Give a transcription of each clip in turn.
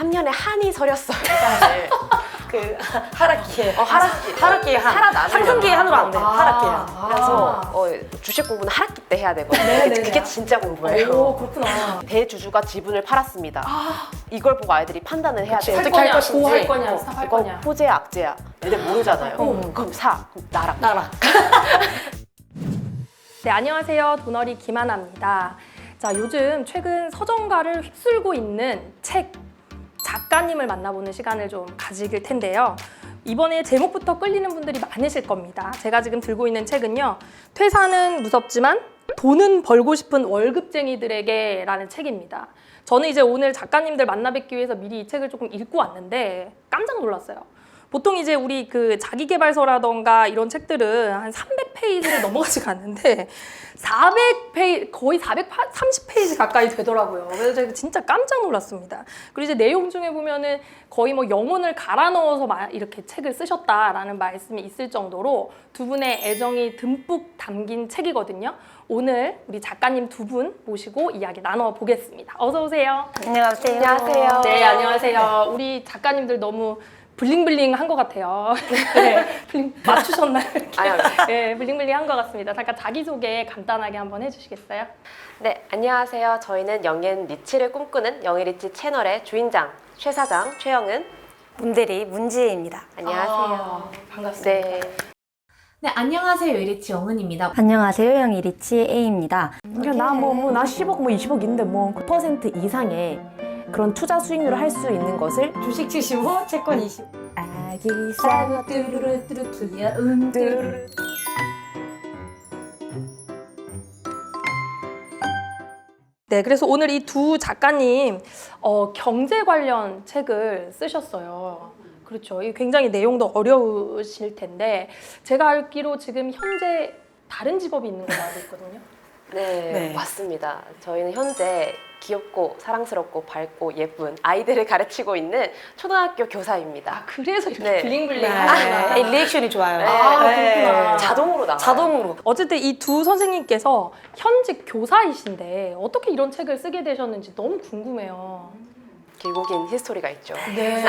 3년에 한이 서렸어요. 사실. 그 하락기에 하락기에 한. 상승기에 한으로 안 돼. 하락기에. 그래서 주식 공부는 하락기 때 해야 되거든요. 네네네. 그게 진짜 공부예요. 오, 그렇구나. 대주주가 지분을 팔았습니다. 이걸 보고 아이들이 판단을 해야 돼요. 어떻게 할 것인지. 보호할 거냐, 스탑할 이거 거냐. 호재야 악재야. 애들 모르잖아요. 그럼 사. 그럼 나락. 네, 안녕하세요. 도너리 김하나입니다. 자, 요즘 최근 서점가를 휩쓸고 있는 책 작가님을 만나보는 시간을 좀 가질 텐데요. 이번에 제목부터 끌리는 분들이 많으실 겁니다. 제가 지금 들고 있는 책은요. 퇴사는 무섭지만 돈은 벌고 싶은 월급쟁이들에게 라는 책입니다. 저는 이제 오늘 작가님들 만나 뵙기 위해서 미리 이 책을 조금 읽고 왔는데 깜짝 놀랐어요. 보통 이제 우리 그 자기계발서라던가 이런 책들은 한 300페이지를 넘어가지가 않는데 400페이지, 거의 430페이지 가까이 되더라고요. 그래서 제가 진짜 깜짝 놀랐습니다. 그리고 이제 내용 중에 보면은 거의 뭐 영혼을 갈아 넣어서 이렇게 책을 쓰셨다라는 말씀이 있을 정도로 두 분의 애정이 듬뿍 담긴 책이거든요. 오늘 우리 작가님 두 분 모시고 이야기 나눠보겠습니다. 어서 오세요. 안녕하세요. 안녕하세요. 네, 안녕하세요. 우리 작가님들 너무 블링블링한 것 같아요. 네, 맞추셨나요? 아니요. 네, 블링블링한 것 같습니다. 잠깐 자기소개 간단하게 한번 해주시겠어요? 네, 안녕하세요. 저희는 영앤 리치를 꿈꾸는 영앤 리치 채널의 주인장, 최 사장, 최영은. 문대리 문지혜입니다. 안녕하세요. 반갑습니다. 네. 네, 안녕하세요. 유리치 영은입니다. 안녕하세요. 영이리치 A입니다. 나 10억, 20억인데 9% 이상의 그런 투자 수익률을 할 수 있는 것을 주식 75, 채권 20. 아기 싸고 뚜루루뚜루 귀여운 뚜루루. 네, 그래서 오늘 이 두 작가님 경제 관련 책을 쓰셨어요. 그렇죠. 이 굉장히 내용도 어려우실 텐데 제가 알기로 지금 현재 다른 직업이 있는 걸로 알고 있거든요. 네, 맞습니다. 저희는 현재 귀엽고 사랑스럽고 밝고 예쁜 아이들을 가르치고 있는 초등학교 교사입니다. 아, 그래서 이렇게 네. 블링블링하구나. 리액션이 좋아요. 그렇구나. 자동으로 나와요. 자동으로. 어쨌든 이 두 선생님께서 현직 교사이신데 어떻게 이런 책을 쓰게 되셨는지 너무 궁금해요. 길고 긴 히스토리가 있죠. 네.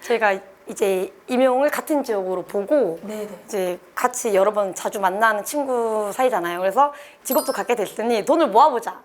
저희가 이제 임용을 같은 지역으로 보고 네네. 이제 같이 여러 번 자주 만나는 친구 사이잖아요. 그래서 직업도 갖게 됐으니 돈을 모아보자.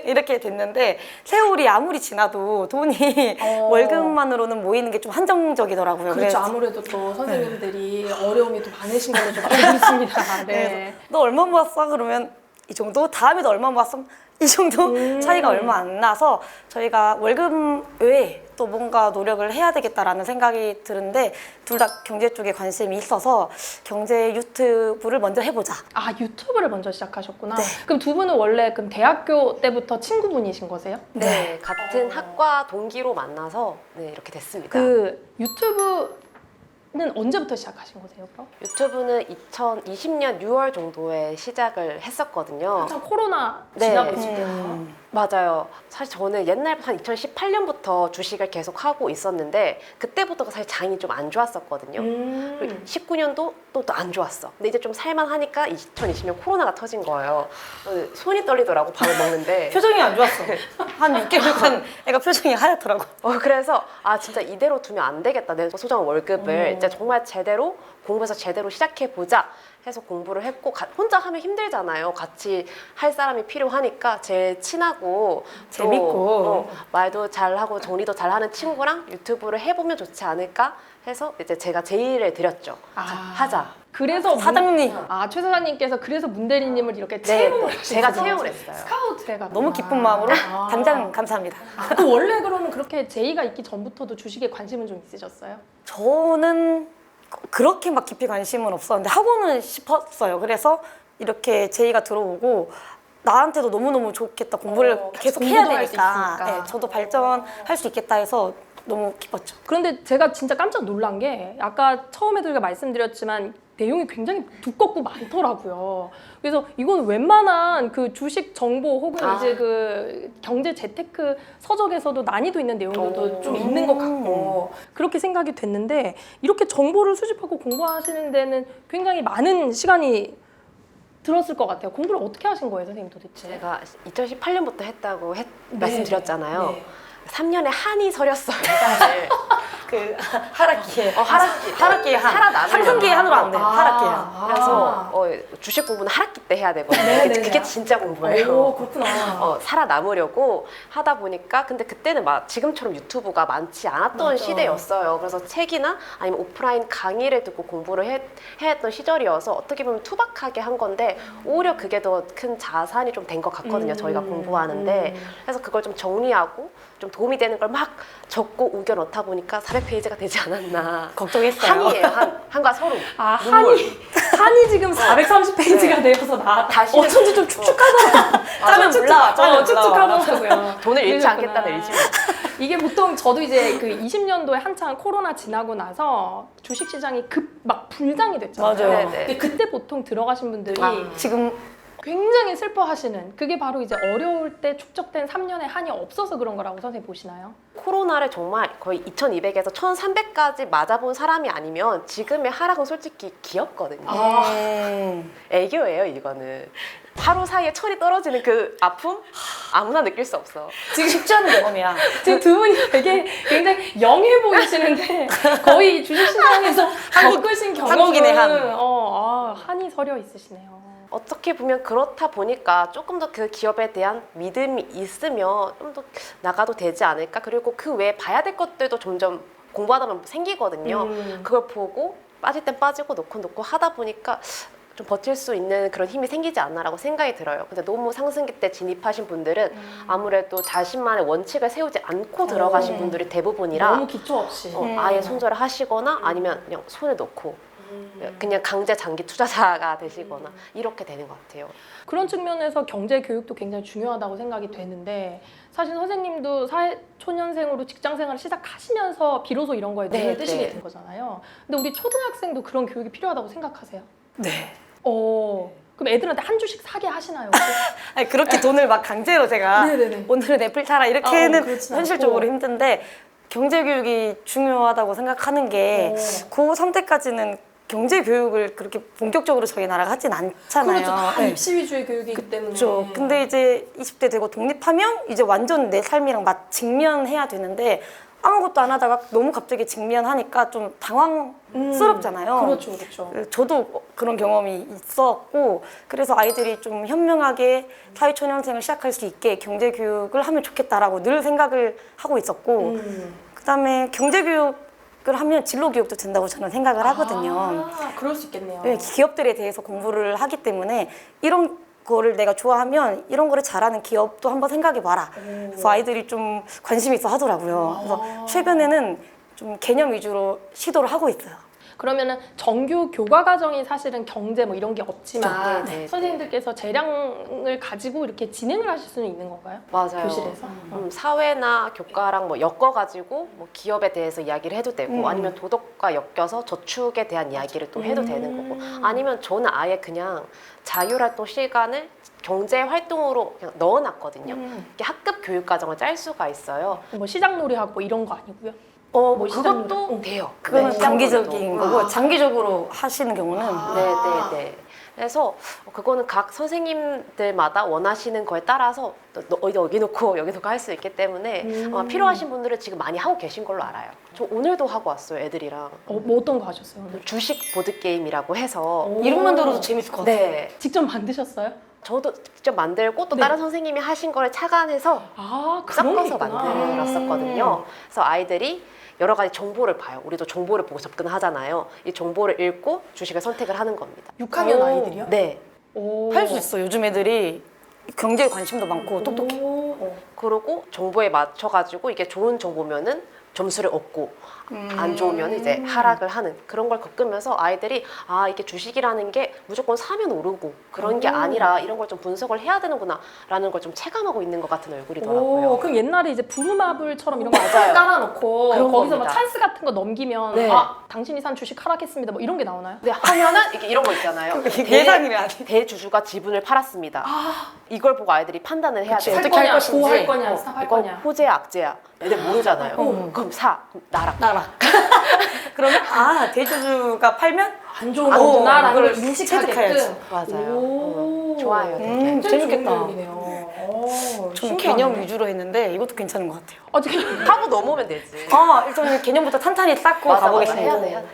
이렇게 됐는데 세월이 아무리 지나도 돈이 월급만으로는 모이는 게 좀 한정적이더라고요. 그렇죠. 그래서 아무래도 또 선생님들이 어려움이 또 많으신 걸로 좀 알고 있습니다. 네. 너 얼마 모았어? 그러면 이 정도? 다음에도 얼마 모았어? 이 정도 차이가 얼마 안 나서 저희가 월급 외에 또 뭔가 노력을 해야 되겠다라는 생각이 드는데 둘 다 경제 쪽에 관심이 있어서 경제 유튜브를 먼저 해보자. 아, 유튜브를 먼저 시작하셨구나. 네. 그럼 두 분은 원래 그럼 대학교 때부터 친구분이신 거세요? 네, 같은 학과 동기로 만나서 이렇게 됐습니다. 그 유튜브는 언제부터 시작하신 거세요, 그럼? 유튜브는 2020년 6월 정도에 시작을 했었거든요. 한참 코로나 네. 지나고 있을 때요. 맞아요. 사실 저는 옛날부터 한 2018년부터 주식을 계속 하고 있었는데 그때부터가 사실 장이 좀 안 좋았었거든요. 그리고 19년도 또 안 좋았어. 근데 이제 좀 살만하니까 2020년 코로나가 터진 거예요. 손이 떨리더라고 밥을 먹는데. 표정이 안 좋았어. 한 6개월간 애가 표정이 하얗더라고. 그래서 진짜 이대로 두면 안 되겠다. 내 소정한 월급을 이제 정말 제대로 공부해서 제대로 시작해보자 해서 공부를 했고 혼자 하면 힘들잖아요. 같이 할 사람이 필요하니까 제일 친하고 재밌고 또, 말도 잘하고 정리도 잘하는 친구랑 유튜브를 해보면 좋지 않을까 해서 이제 제가 제의를 드렸죠. 자, 하자. 그래서 사장님 최 사장님께서 그래서 문대리님을 이렇게 네, 채용을 제가 하신 채용을 거죠. 했어요. 스카우트 해가 너무 기쁜 마음으로 당장 감사합니다. 그 원래 그러면 그렇게 제의가 있기 전부터도 주식에 관심은 좀 있으셨어요? 저는 그렇게 막 깊이 관심은 없었는데 하고는 싶었어요. 그래서 이렇게 제의가 들어오고 나한테도 너무너무 좋겠다. 공부를 계속 해야 공부도 할수 되니까 있으니까. 네, 저도 발전할 수 있겠다 해서 너무 기뻤죠. 그런데 제가 진짜 깜짝 놀란 게 아까 처음에도 제가 말씀드렸지만 내용이 굉장히 두껍고 많더라고요. 그래서 이건 웬만한 그 주식 정보 혹은 이제 그 경제 재테크 서적에서도 난이도 있는 내용들도 좀 있는 것 같고 그렇게 생각이 됐는데 이렇게 정보를 수집하고 공부하시는 데는 굉장히 많은 시간이 들었을 것 같아요. 공부를 어떻게 하신 거예요, 선생님 도대체? 제가 2018년부터 했다고 말씀드렸잖아요. 네. 3년에 한이 서렸어요. 사실. 그 하락기에 하락기에 한 상승기에 한으로 안 돼요. 하락기에 한. 그래서 주식 공부는 하락기 때 해야 되거든요. 네네네. 그게 진짜 공부예요. 오, 그렇구나. 살아남으려고 하다 보니까 근데 그때는 막 지금처럼 유튜브가 많지 않았던 맞아. 시대였어요. 그래서 책이나 아니면 오프라인 강의를 듣고 공부를 해야 했던 시절이어서 어떻게 보면 투박하게 한 건데 오히려 그게 더 큰 자산이 좀 된 것 같거든요. 저희가 공부하는데 그래서 그걸 좀 정리하고 좀 도움이 되는 걸 막 적고 우겨 넣다 보니까 400페이지가 되지 않았나. 걱정했어요. 한이에요. 한과 서로. 아, 눈물. 한이 지금 430페이지가 되어서 다시는- 어쩐지 좀 축축하더라고요. 짜면 몰라. 축축하더라고요. 돈을 잃지 그러셨구나. 않겠다는 의지. 이게 보통 저도 이제 그 20년도에 한창 코로나 지나고 나서 주식 시장이 급 막 불장이 됐잖아요. 맞아요. 네네. 근데 그때 보통 들어가신 분들이 지금 굉장히 슬퍼하시는 그게 바로 이제 어려울 때 축적된 3년의 한이 없어서 그런 거라고 선생님 보시나요? 코로나를 정말 거의 2200에서 1300까지 맞아본 사람이 아니면 지금의 하락은 솔직히 귀엽거든요. 애교예요, 이거는. 하루 사이에 철이 떨어지는 그 아픔? 아무나 느낄 수 없어. 지금 쉽지 않은 경험이야. 지금 두 분이 되게 굉장히 영해 보이시는데 거의 주식시장에서 겪으신 경험은 한국인의 한. 한이 서려 있으시네요. 어떻게 보면 그렇다 보니까 조금 더 그 기업에 대한 믿음이 있으면 좀 더 나가도 되지 않을까. 그리고 그 외에 봐야 될 것들도 점점 공부하다 보면 생기거든요. 그걸 보고 빠질 땐 빠지고 놓고 하다 보니까 좀 버틸 수 있는 그런 힘이 생기지 않나라고 생각이 들어요. 근데 너무 상승기 때 진입하신 분들은 아무래도 자신만의 원칙을 세우지 않고 들어가신 분들이 대부분이라 너무 기초 없이. 아예 손절을 하시거나 아니면 그냥 손을 놓고 그냥 강제 장기 투자자가 되시거나 이렇게 되는 것 같아요. 그런 측면에서 경제 교육도 굉장히 중요하다고 생각이 되는데 사실 선생님도 사회초년생으로 직장생활을 시작하시면서 비로소 이런 거에 눈을 네, 뜨시게 네. 된 거잖아요. 근데 우리 초등학생도 그런 교육이 필요하다고 생각하세요? 네. 그럼 애들한테 한 주씩 사게 하시나요? 혹시? 아니, 그렇게 돈을 막 강제로 제가 네네네. 오늘은 애플 사라 이렇게는 그렇진 현실적으로 않고. 힘든데 경제교육이 중요하다고 생각하는 게 고3 때까지는 경제교육을 그렇게 본격적으로 저희 나라가 하진 않잖아요. 그렇죠. 다 네. 입시 위주의 교육이기 때문에. 그렇죠. 근데 이제 20대 되고 독립하면 이제 완전 내 삶이랑 직면해야 되는데 아무것도 안 하다가 너무 갑자기 직면하니까 좀 당황스럽잖아요. 그렇죠, 그렇죠. 저도 그런 경험이 있었고 그래서 아이들이 좀 현명하게 사회초년생을 시작할 수 있게 경제교육을 하면 좋겠다라고 늘 생각을 하고 있었고 그다음에 경제교육을 하면 진로교육도 된다고 저는 생각을 하거든요. 그럴 수 있겠네요. 네, 기업들에 대해서 공부를 하기 때문에 이런 거를 내가 좋아하면 이런 거를 잘하는 기업도 한번 생각해봐라. 그래서 아이들이 좀 관심이 있어 하더라고요. 그래서 최근에는 좀 개념 위주로 시도를 하고 있어요. 그러면은 정규 교과 과정이 사실은 경제 뭐 이런 게 없지만 네, 네, 네. 선생님들께서 재량을 가지고 이렇게 진행을 하실 수는 있는 건가요? 맞아요. 교실에서? 사회나 교과랑 뭐 엮어가지고 뭐 기업에 대해서 이야기를 해도 되고 아니면 도덕과 엮여서 저축에 대한 이야기를 또 해도 되는 거고 아니면 저는 아예 그냥 자율활동 시간을 경제 활동으로 그냥 넣어놨거든요. 이게 학급 교육 과정을 짤 수가 있어요. 뭐 시장놀이하고 뭐 이런 거 아니고요? 뭐 그것도 돼요. 그거는 네, 단기적인 시장놀이도. 거고 장기적으로 하시는 경우는 네. 그래서 그거는 각 선생님들마다 원하시는 거에 따라서 또 여기 놓고 여기 놓고 할 수 있기 때문에 아마 필요하신 분들은 지금 많이 하고 계신 걸로 알아요. 저 오늘도 하고 왔어요, 애들이랑. 뭐 어떤 거 하셨어요? 오늘? 주식 보드 게임이라고 해서 이름만 들어도 재밌을 것 같아요. 네. 직접 만드셨어요? 저도 직접 만들고 또 네. 다른 선생님이 하신 거를 착안해서 그런 게 섞어서 있구나. 만들었었거든요. 그래서 아이들이 여러 가지 정보를 봐요. 우리도 정보를 보고 접근하잖아요. 이 정보를 읽고 주식을 선택을 하는 겁니다. 6학년 아이들이요? 네. 할 수 있어. 요즘 애들이 경제에 관심도 많고 똑똑해. 그리고 정보에 맞춰가지고 이게 좋은 정보면은 점수를 얻고 안 좋으면 이제 하락을 하는 그런 걸 겪으면서 아이들이 이게 주식이라는 게 무조건 사면 오르고 그런 게 아니라 이런 걸 좀 분석을 해야 되는구나 라는 걸 좀 체감하고 있는 것 같은 얼굴이더라고요. 그럼 옛날에 이제 부루마블처럼 이런 거 맞아요. 깔아놓고 그런 거기서 막 겁니다. 찬스 같은 거 넘기면 네. 당신이 산 주식 하락했습니다. 뭐 이런 게 나오나요? 근데 하면은 이게 이런 거 있잖아요. 예상이래 아니. 대주주가 지분을 팔았습니다. 이걸 보고 아이들이 판단을 해야 돼요. 어떻게 할 것인지. 고할 거냐, 스탑할 이건 거냐. 호재야 악재야. 애들 모르잖아요. 그럼 사. 그럼 나락. 나라. 그러면 대주주가 팔면 안 좋은 아, 거구나라는 걸 그걸 인식하게끔. 체득해야지. 인식하게끔 그걸 하라는 걸 체득해야지. 인식하게끔. 맞아요. 오. 좋아요. 되게. 굉장히 재밌겠다. 좋은 교육이네요. 오, 좀 신기하네. 개념 위주로 했는데 이것도 괜찮은 것 같아요. 어떻게 하고 넘어오면 되지. 일단 개념부터 탄탄히 쌓고 맞아, 가보겠습니다. 해야 돼, 해야 돼.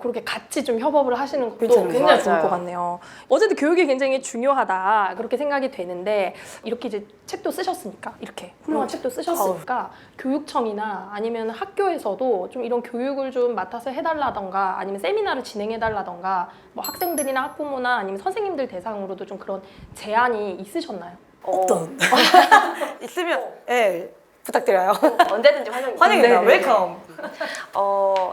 그렇게 같이 좀 협업을 하시는 것도 괜찮은 굉장히 것 좋을 같아요. 것 같네요. 어쨌든 교육이 굉장히 중요하다 그렇게 생각이 되는데 이렇게 이제 책도 쓰셨으니까 이렇게 훌륭한 책도 쓰셨으니까 교육청이나 아니면 학교에서도 좀 이런 교육을 좀 맡아서 해달라던가 아니면 세미나를 진행해달라던가 뭐 학생들이나 학부모나 아니면 선생님들 대상으로도 좀 그런 제안이 있으셨나요? 어떤? 있으면 부탁드려요. 언제든지 환영입니다. 환영입니다. 네네. 웰컴.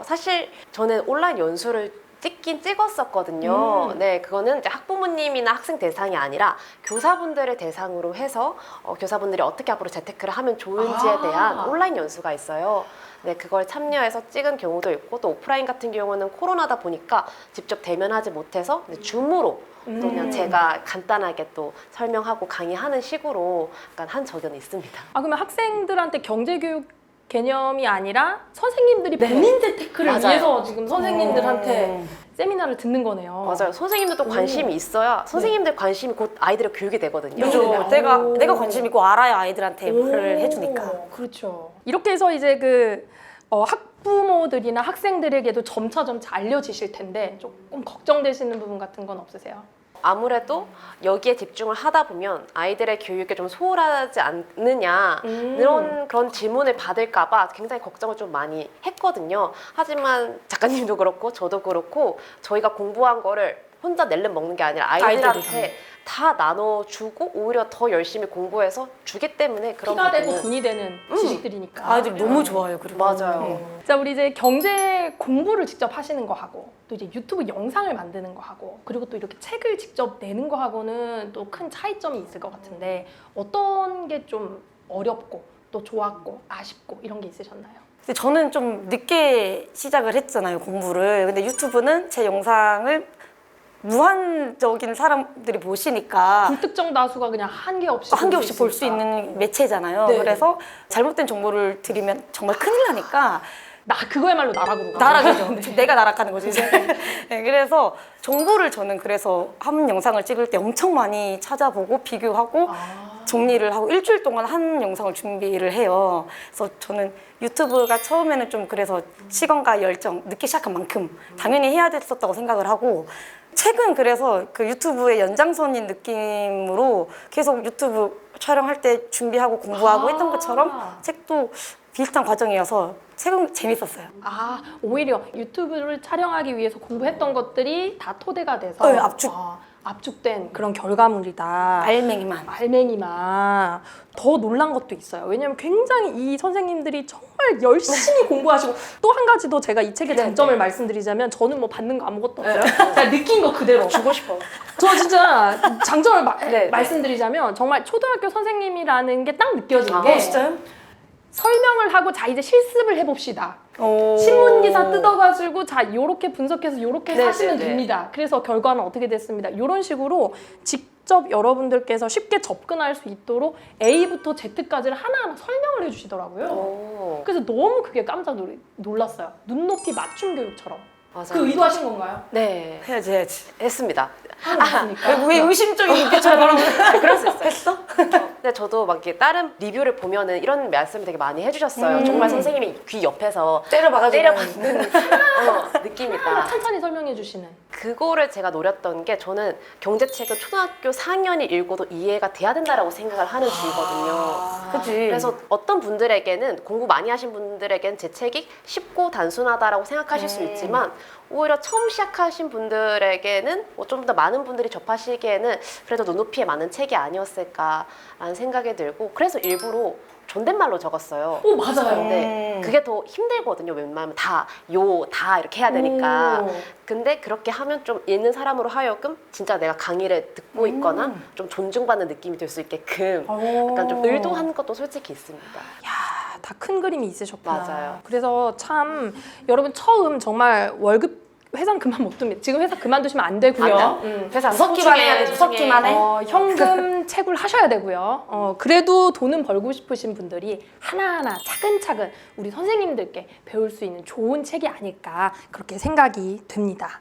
사실 저는 온라인 연수를 찍긴 찍었었거든요. 네, 그거는 이제 학부모님이나 학생 대상이 아니라 교사분들의 대상으로 해서 교사분들이 어떻게 앞으로 재테크를 하면 좋은지에 대한 온라인 연수가 있어요. 네, 그걸 참여해서 찍은 경우도 있고 또 오프라인 같은 경우는 코로나다 보니까 직접 대면하지 못해서 이제 줌으로 또 그냥 제가 간단하게 또 설명하고 강의하는 식으로 약간 한 적은 있습니다. 그러면 학생들한테 경제교육 개념이 아니라 선생님들이 본인 재테크를 맞아요. 위해서 지금 선생님들한테 세미나를 듣는 거네요. 맞아요. 선생님들도 관심이 있어야 선생님들 관심이 곧 아이들의 교육이 되거든요. 그죠. 내가 관심 있고 알아야 아이들한테 말을 해주니까. 그렇죠. 이렇게 해서 이제 학부모들이나 학생들에게도 점차 알려지실 텐데 조금 걱정되시는 부분 같은 건 없으세요? 아무래도 여기에 집중을 하다 보면 아이들의 교육에 좀 소홀하지 않느냐 그런 질문을 받을까봐 굉장히 걱정을 좀 많이 했거든요. 하지만 작가님도 그렇고 저도 그렇고 저희가 공부한 거를 혼자 낼름 먹는 게 아니라 아이들한테 다 나눠주고 오히려 더 열심히 공부해서 주기 때문에 그런 피가 되고 부분은 돈이 되는 지식들이니까. 아이들이 너무 좋아요. 그리고. 맞아요. 자, 우리 이제 경제 공부를 직접 하시는 거 하고 또 이제 유튜브 영상을 만드는 거 하고 그리고 또 이렇게 책을 직접 내는 거 하고는 또 큰 차이점이 있을 것 같은데 어떤 게 좀 어렵고 또 좋았고 아쉽고 이런 게 있으셨나요? 근데 저는 좀 늦게 시작을 했잖아요, 공부를. 근데 유튜브는 제 영상을 무한적인 사람들이 보시니까 불특정 다수가 그냥 한계 없이 볼 수 있는 매체잖아요. 네. 그래서 잘못된 정보를 드리면 정말 큰일 나니까 그거야말로 나락으로 나락이죠. 내가 나락하는 거죠, 이제. 네, 그래서 정보를 저는 그래서 한 영상을 찍을 때 엄청 많이 찾아보고 비교하고 정리를 하고 일주일 동안 한 영상을 준비를 해요. 그래서 저는 유튜브가 처음에는 좀 그래서 시간과 열정, 늦게 시작한 만큼 당연히 해야 됐었다고 생각을 하고 책은 그래서 그 유튜브의 연장선인 느낌으로 계속 유튜브 촬영할 때 준비하고 공부하고 했던 것처럼 책도 비슷한 과정이어서 책은 재밌었어요. 오히려 유튜브를 촬영하기 위해서 공부했던 것들이 다 토대가 돼서 네, 압축된 그런 결과물이다. 알맹이만 더 놀란 것도 있어요. 왜냐하면 굉장히 이 선생님들이 정말 열심히 공부하시고 또 한 가지 더 제가 이 책의 장점을 말씀드리자면 저는 뭐 받는 거 아무것도 없어요. 그냥 느낀 거 그대로 주고 싶어. 저 진짜 장점을 네. 말씀드리자면 정말 초등학교 선생님이라는 게 딱 느껴진 게 진짜요? 설명을 하고 자 이제 실습을 해봅시다. 신문기사 뜯어가지고 자 요렇게 분석해서 요렇게 사시면 됩니다. 그래서 결과는 어떻게 됐습니다. 이런 식으로 직접 여러분들께서 쉽게 접근할 수 있도록 A부터 Z까지를 하나하나 설명을 해주시더라고요. 그래서 너무 그게 깜짝 놀랐어요. 눈높이 맞춤 교육처럼. 맞아요. 그 의도하신 건가요? 네, 해야지. 했습니다. 왜 의심적인 눈빛으로 바라보는 그럴 수 있어요. 했어? 근데 저도 막 이렇게 다른 리뷰를 보면은 이런 말씀을 되게 많이 해주셨어요. 정말 선생님이 귀 옆에서 때려박는 느낌이다. 찬찬히 설명해 주시는. 그거를 제가 노렸던 게 저는 경제책을 초등학교 4학년이 읽어도 이해가 돼야 된다라고 생각을 하는 주의거든요. 그치. 그래서 어떤 분들에게는 공부 많이 하신 분들에게는 제 책이 쉽고 단순하다라고 생각하실 수 있지만 오히려 처음 시작하신 분들에게는 좀 더 많은 분들이 접하시기에는 그래도 눈높이에 맞는 책이 아니었을까라는 생각이 들고 그래서 일부러 존댓말로 적었어요. 오, 맞아요. 근데 그게 더 힘들거든요. 웬만하면 다 이렇게 해야 되니까. 근데 그렇게 하면 좀 읽는 사람으로 하여금 진짜 내가 강의를 듣고 있거나 좀 존중받는 느낌이 들 수 있게끔 약간 좀 의도한 것도 솔직히 있습니다. 다 큰 그림이 있으셨구나. 맞아요. 그래서 참 여러분 처음 정말 월급 회사는 그만 못 둡니다. 지금 회사 그만두시면 안 되고요. 회사 무섭기만 해야 돼. 무섭기만 해. 현금 채굴 하셔야 되고요. 그래도 돈은 벌고 싶으신 분들이 하나하나 차근차근 우리 선생님들께 배울 수 있는 좋은 책이 아닐까 그렇게 생각이 됩니다.